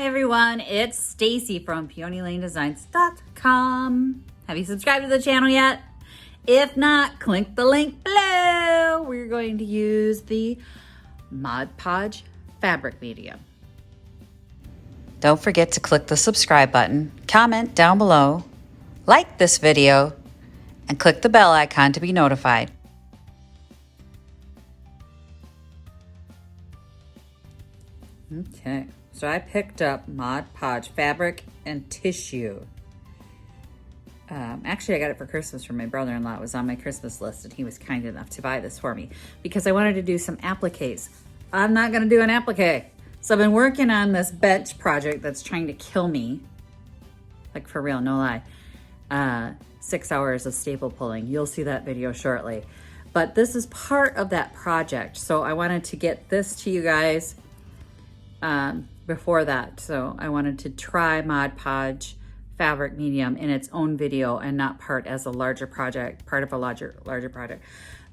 Hi everyone, it's Stacy from PeonyLaneDesigns.com. Have you subscribed to the channel yet? If not, click the link below. We're going to use the Mod Podge fabric medium. Don't forget to click the subscribe button, comment down below, like this video, and click the bell icon to be notified. Okay, so I picked up Mod Podge fabric and tissue. Actually, I got it for Christmas from my brother-in-law. It was on my Christmas list, and he was kind enough to buy this for me because I wanted to do some appliques. I'm not going to do an applique. So I've been working on this bench project that's trying to kill me. Like, for real, no lie. 6 hours of staple pulling. You'll see that video shortly. But this is part of that project. So I wanted to get this to you guys before that. So I wanted to try Mod Podge fabric medium in its own video and not part as a larger project, part of a larger project.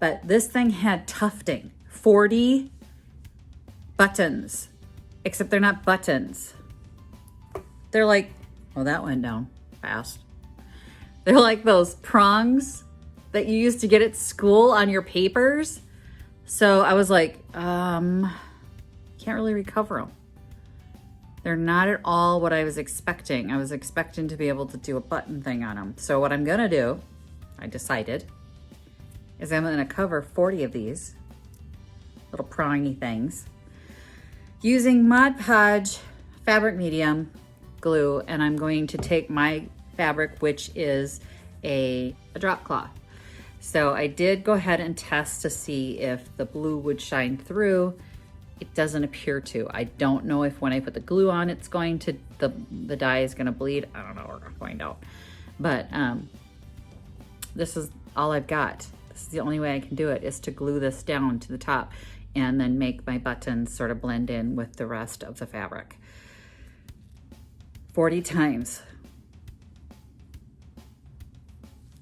But this thing had tufting, 40 buttons, except they're not buttons. They're like, well, that went down fast. They're like those prongs that you used to get at school on your papers. So I was like, can't really recover them. They're not at all what I was expecting. I was expecting to be able to do a button thing on them. So what I'm gonna do, I decided, is I'm gonna cover 40 of these little prongy things using Mod Podge fabric medium glue, and I'm going to take my fabric, which is a drop cloth. So I did go ahead and test to see if the blue would shine through. It doesn't appear to. I don't know if when I put the glue on, it's going to, the dye is gonna bleed. I don't know, we're gonna find out. But this is all I've got. This is the only way I can do it, is to glue this down to the top and then make my buttons sort of blend in with the rest of the fabric. 40 times.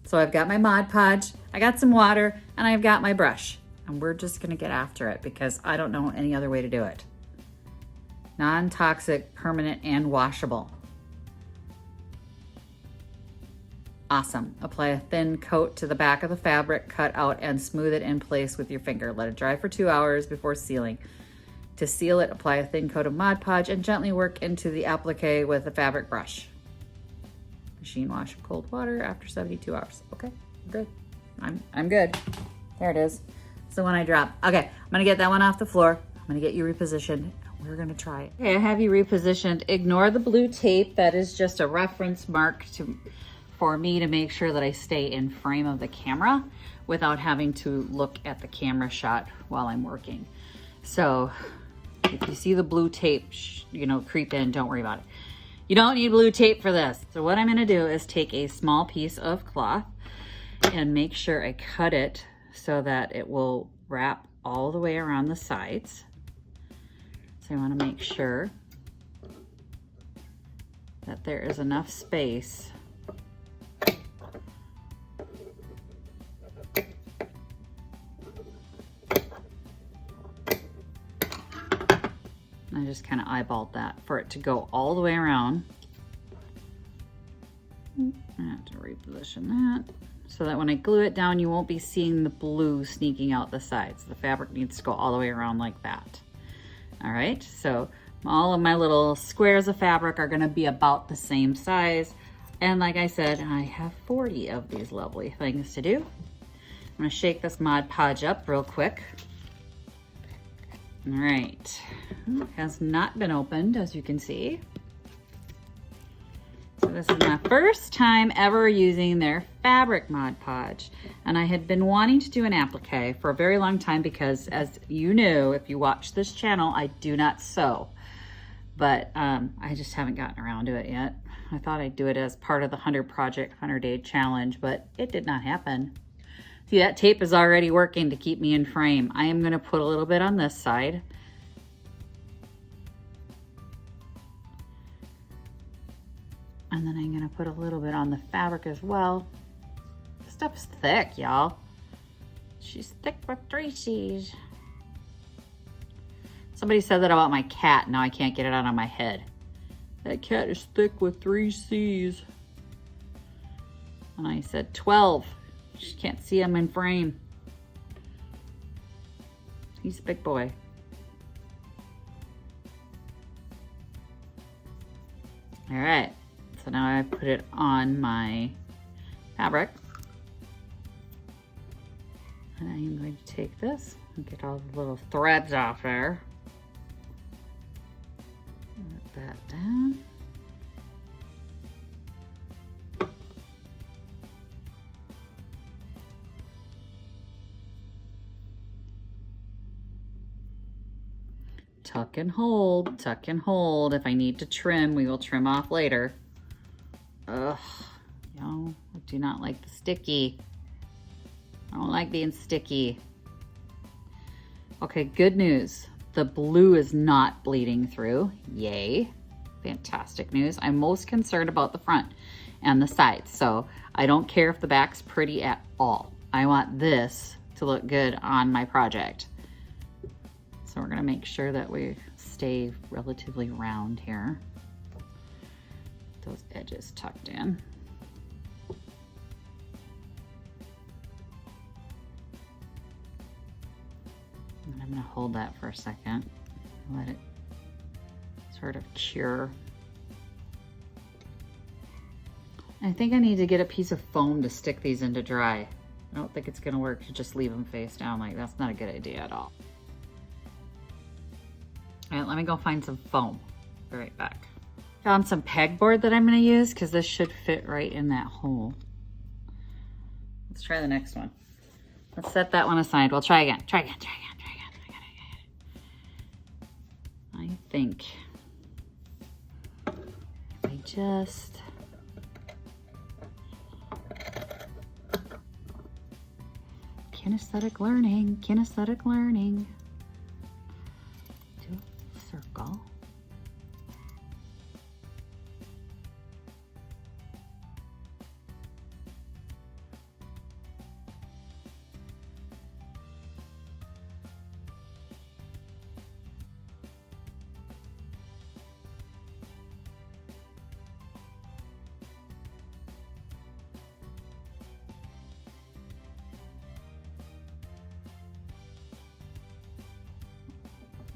So I've got my Mod Podge, I got some water, and I've got my brush. And we're just gonna get after it because I don't know any other way to do it. Non-toxic, permanent, and washable. Awesome. Apply a thin coat to the back of the fabric, cut out and smooth it in place with your finger. Let it dry for 2 hours before sealing. To seal it, apply a thin coat of Mod Podge and gently work into the applique with a fabric brush. Machine wash in cold water after 72 hours. Okay, good. I'm good. There it is. So when I drop, okay, I'm gonna get that one off the floor. I'm gonna get you repositioned. We're gonna try it. Okay, I have you repositioned. Ignore the blue tape. That is just a reference mark for me to make sure that I stay in frame of the camera without having to look at the camera shot while I'm working. So if you see the blue tape, creep in, don't worry about it. You don't need blue tape for this. So what I'm gonna do is take a small piece of cloth and make sure I cut it so that it will wrap all the way around the sides. So I want to make sure that there is enough space I just kind of eyeballed that for it to go all the way around. I have to reposition that, so that when I glue it down, you won't be seeing the blue sneaking out the sides. The fabric needs to go all the way around like that. All right, so all of my little squares of fabric are gonna be about the same size. And like I said, I have 40 of these lovely things to do. I'm gonna shake this Mod Podge up real quick. All right, it has not been opened, as you can see. So this is my first time ever using their fabric Mod Podge. And I had been wanting to do an applique for a very long time because, as you know, if you watch this channel, I do not sew. But I just haven't gotten around to it yet. I thought I'd do it as part of the 100-day challenge, but it did not happen. See, that tape is already working to keep me in frame. I am gonna put a little bit on this side. And then I'm gonna put a little bit on the fabric as well. This stuff's thick, y'all. She's thick with Tracy's. Somebody said that about my cat. Now I can't get it out of my head. That cat is thick with 3 C's. And I said 12. Just can't see him in frame. He's a big boy. All right, so now I put it on my fabric. And I am going to take this and get all the little threads off there. Put that down. Tuck and hold, tuck and hold. If I need to trim, we will trim off later. Ugh, you know, I do not like the sticky. I don't like being sticky. Okay, good news. The blue is not bleeding through. Yay. Fantastic news. I'm most concerned about the front and the sides. So I don't care if the back's pretty at all. I want this to look good on my project. So we're gonna make sure that we stay relatively round here. Those edges tucked in. And I'm gonna hold that for a second, let it sort of cure. I think I need to get a piece of foam to stick these in to dry. I don't think it's gonna work to just leave them face down. Like, that's not a good idea at all. All right, let me go find some foam. Be right back. Found some pegboard that I'm gonna use because this should fit right in that hole. Let's try the next one. Let's set that one aside. We'll try again, try again, try again. I think I just kinesthetic learning. Do a circle.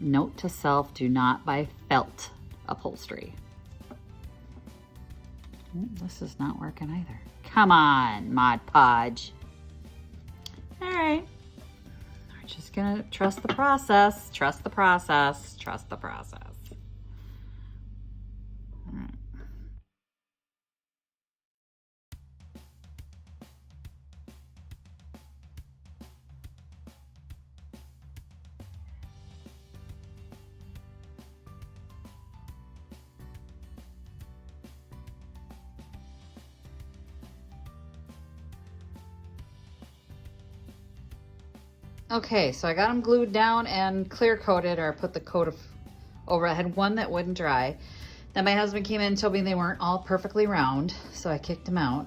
Note to self, do not buy felt upholstery. This is not working either. Come on, Mod Podge. All right. We're just gonna trust the process, trust the process, trust the process. All right. Okay, so I got them glued down and clear coated, or put the coat of over. I had one that wouldn't dry. Then my husband came in and told me they weren't all perfectly round, so I kicked them out.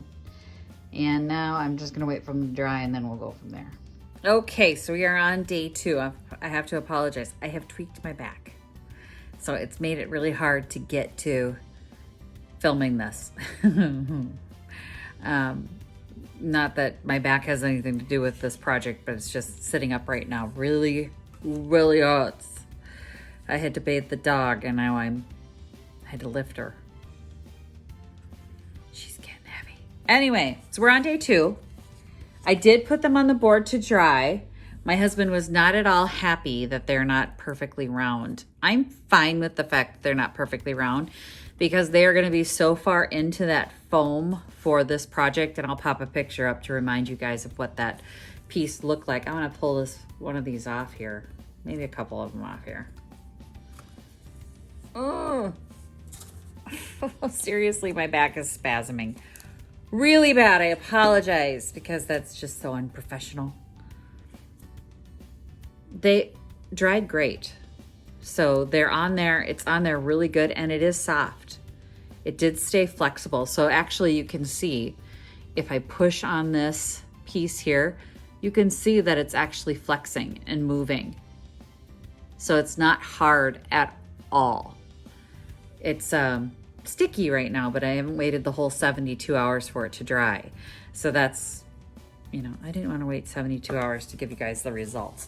And now I'm just gonna wait for them to dry and then we'll go from there. Okay, so we are on day 2. I have to apologize. I have tweaked my back. So it's made it really hard to get to filming this. Not that my back has anything to do with this project, but it's just sitting up right now. Really, really hurts. I had to bathe the dog and now I had to lift her. She's getting heavy. Anyway, so we're on day 2. I did put them on the board to dry. My husband was not at all happy that they're not perfectly round. I'm fine with the fact that they're not perfectly round because they are going to be so far into that foam for this project, and I'll pop a picture up to remind you guys of what that piece looked like. I'm going to pull one of these off here, maybe a couple of them off here. Oh, seriously, my back is spasming really bad. I apologize because that's just so unprofessional. They dried great. So they're on there, it's on there really good, and it is soft. It did stay flexible. So actually you can see if I push on this piece here, you can see that it's actually flexing and moving. So it's not hard at all. It's sticky right now, but I haven't waited the whole 72 hours for it to dry. So that's, you know, I didn't want to wait 72 hours to give you guys the results.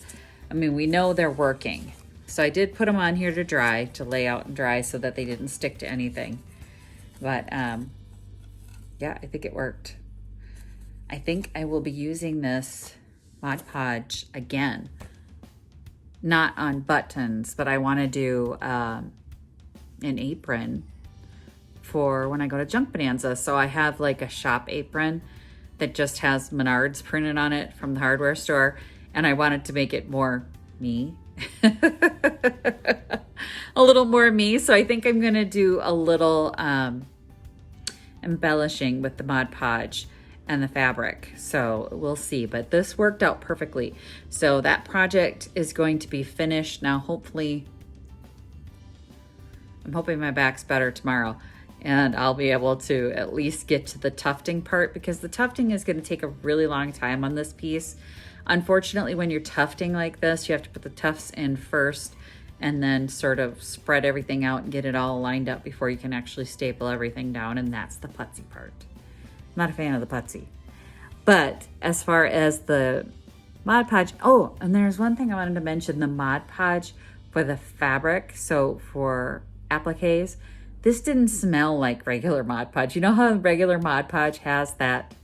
I mean, we know they're working. So I did put them on here to dry, to lay out and dry so that they didn't stick to anything. But yeah, I think it worked. I think I will be using this Mod Podge again. Not on buttons, but I want to do an apron for when I go to Junk Bonanza. So I have like a shop apron that just has Menards printed on it from the hardware store. And I wanted to make it more me. A little more me. So I think I'm going to do a little embellishing with the Mod Podge and the fabric. So we'll see, but this worked out perfectly. So that project is going to be finished now. Hopefully, I'm hoping my back's better tomorrow and I'll be able to at least get to the tufting part, because the tufting is going to take a really long time on this piece. Unfortunately, when you're tufting like this, you have to put the tufts in first and then sort of spread everything out and get it all lined up before you can actually staple everything down. And that's the putsy part. Not a fan of the putsy. But as far as the Mod Podge, oh, and there's one thing I wanted to mention, the Mod Podge for the fabric. So for appliques, this didn't smell like regular Mod Podge. You know how regular Mod Podge has that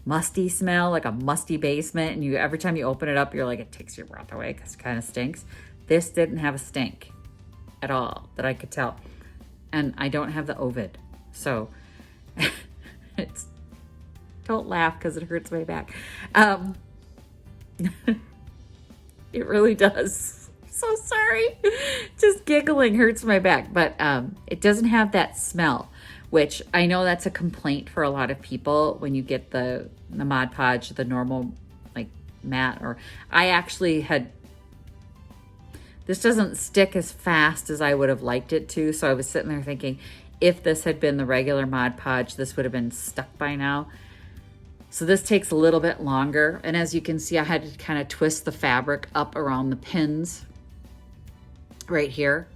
musty smell, like a musty basement, and you every time you open it up, you're like, it takes your breath away because it kind of stinks. This didn't have a stink at all that I could tell. And I don't have the Ovid. So it's, don't laugh because it hurts my back. It really does. So sorry. Just giggling hurts my back, but it doesn't have that smell, which I know that's a complaint for a lot of people when you get the Mod Podge, the normal like matte, or I actually had, this doesn't stick as fast as I would have liked it to. So I was sitting there thinking, if this had been the regular Mod Podge, this would have been stuck by now. So this takes a little bit longer. And as you can see, I had to kind of twist the fabric up around the pins right here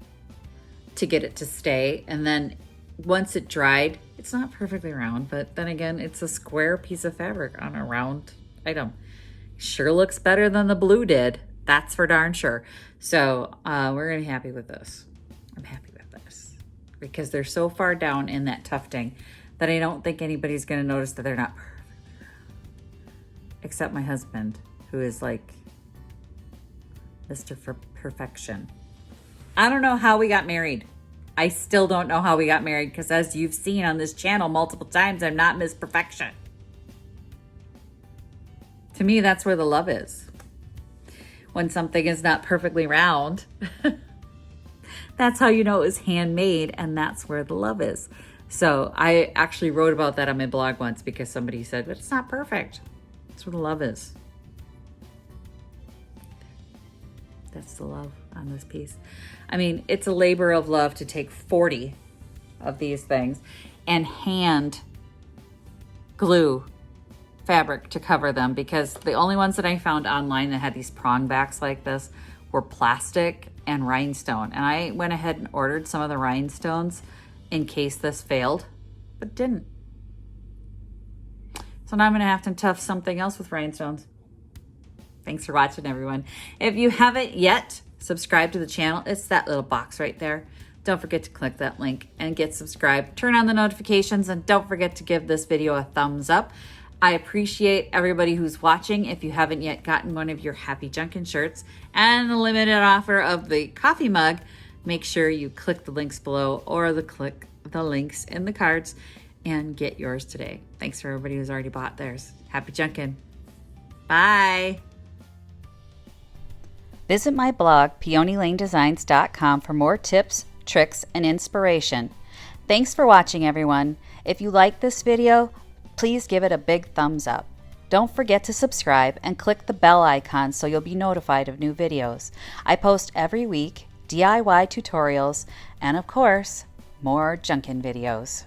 to get it to stay. And then once it dried, it's not perfectly round, but then again, it's a square piece of fabric on a round item. Sure looks better than the blue did. That's for darn sure. So we're gonna be happy with this. I'm happy with this because they're so far down in that tufting that I don't think anybody's gonna notice that they're not perfect. Except my husband, who is like Mr. Perfection. I don't know how we got married. I still don't know how we got married because, as you've seen on this channel multiple times, I'm not Miss Perfection. To me, that's where the love is. When something is not perfectly round, that's how you know it was handmade, and that's where the love is. So I actually wrote about that on my blog once because somebody said, but it's not perfect. That's where the love is. That's the love on this piece. I mean, it's a labor of love to take 40 of these things and hand glue fabric to cover them, because the only ones that I found online that had these prong backs like this were plastic and rhinestone. And I went ahead and ordered some of the rhinestones in case this failed, but didn't. So now I'm gonna have to tuff something else with rhinestones. Thanks for watching, everyone. If you haven't yet, subscribe to the channel. It's that little box right there. Don't forget to click that link and get subscribed. Turn on the notifications and don't forget to give this video a thumbs up. I appreciate everybody who's watching. If you haven't yet gotten one of your Happy Junkin' shirts and the limited offer of the coffee mug, make sure you click the links below or click the links in the cards and get yours today. Thanks for everybody who's already bought theirs. Happy Junkin'. Bye. Visit my blog, peonylanedesigns.com, for more tips, tricks, and inspiration. Thanks for watching, everyone. If you like this video, please give it a big thumbs up. Don't forget to subscribe and click the bell icon so you'll be notified of new videos. I post every week DIY tutorials and, of course, more Junkin' videos.